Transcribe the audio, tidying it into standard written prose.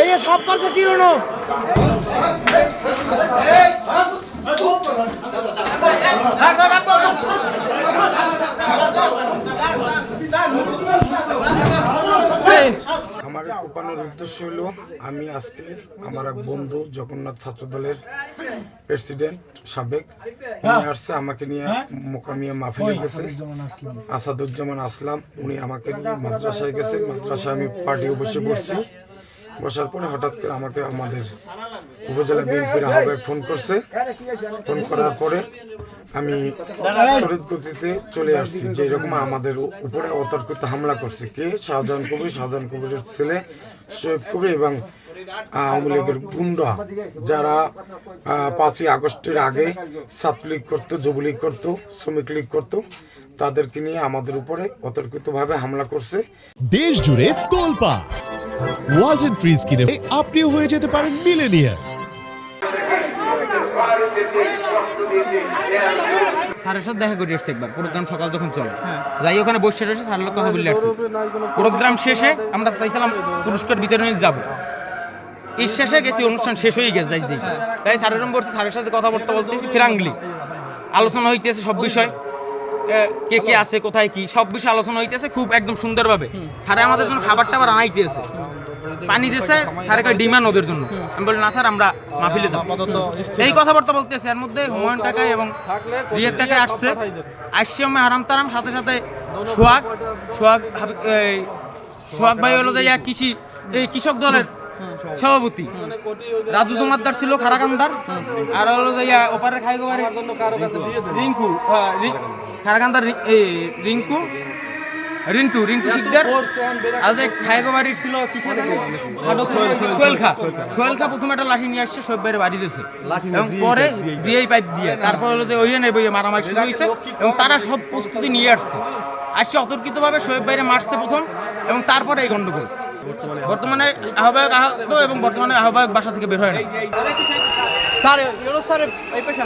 এই সব করছে টিরনো আমার কোপানোর উদ্দেশ্য হলো আমি আজকে আমার এক বন্ধু জগন্নাথ ছাত্রদলের প্রেসিডেন্ট সাবেক উনি আসছে আমাকে নিয়ে মোকামিয়া মাহফিলে গেছে আসাদুজ্জামান আসলাম উনি আমাকে নিয়ে মাদ্রাসায় গেছে মাদ্রাসায় আমি পার্টি অফিসে বসছি বসার পরে হঠাৎ করে আমাকে আমাদের উপজেলা বিএনপির আহ্বায়ক ফোন করছে ফোন করার পরে আমি তড়িৎ গতিতে চলে আসছি যে এরকম আমাদের উপরে অতর্কিত হামলা করছে কে শাহজাহান কবিরের ছেলে শোয়েব কবির এবং আওয়ামী লীগের গুন্ডা যারা 5ই আগস্টের আগে ছাত্রলীগ করতো যুবলীগ করতো শ্রমিক লীগ করতো তাদেরকে নিয়ে আমাদের উপরে অতর্কিতভাবে হামলা করছে। দেশ জুড়ে তোলপা ওয়ালটন ফ্রিজ কিনে আপনিও হয়ে যেতে পারেন মিলেনিয়ার। স্যারের সাথে দেখা করে আসছে একবার প্রোগ্রাম সকাল যখন চলে যাই ওখানে বসে রয়েছে স্যারের লোক কথা বলে আসছে প্রোগ্রাম শেষে আমরা চাইছিলাম পুরস্কার বিতরণে যাব এর শেষে গেছি অনুষ্ঠান শেষ হয়ে গেছে যাই তাই স্যারের বলছি স্যারের সাথে কথাবার্তা বলতেছি ফ্রাঙ্কলি আলোচনা হইতেছে সব বিষয় কে কে আছে কোথায় কি সব বিষয়ে আলোচনা হইতেছে খুব একদম সুন্দরভাবে স্যারে আমাদের জন্য খাবার টাবার আনাইতেছে পানি দিয়েছে স্যারের কাছে ডিমান্ড ওদের জন্য আমি বলি না স্যার আমরা মাহফিলে যাব এই কথাবার্তা বলতেছে এর মধ্যে হুমায়ুন টাকা এবং রিয়াদ টাকা আসছে আমি হারাম তারাম সাথে সাথে সোহাগ ভাই হলো যে কৃষক দলের সভাপতি রাজু জমাদ্দার ছিল খারাকান্দার আর হলো যে ওপারে খাইগোবাড়ি রিঙ্কু খারাকান্দার রিন্টু শিকদার আর যে খাইগোবাড়ির ছিল সোহেল খা প্রথমে একটা লাঠি নিয়ে আসছে শোয়েব ভাইয়ের বাড়ি দিয়েছে এবং পরে জিআই পাইপ দিয়ে তারপর হলো যে ওইখানে মারামারি শুরু হয়েছে এবং তারা সব প্রস্তুতি নিয়ে আসছে অতর্কিতভাবে শোয়েব ভাইয়ের মারছে প্রথম এবং তারপরে এই গন্ডগোল বর্তমানে আহ্বায়ক আহত এবং বর্তমানে আহ্বায়ক বাসা থেকে বের হয় না স্যার এই পাশে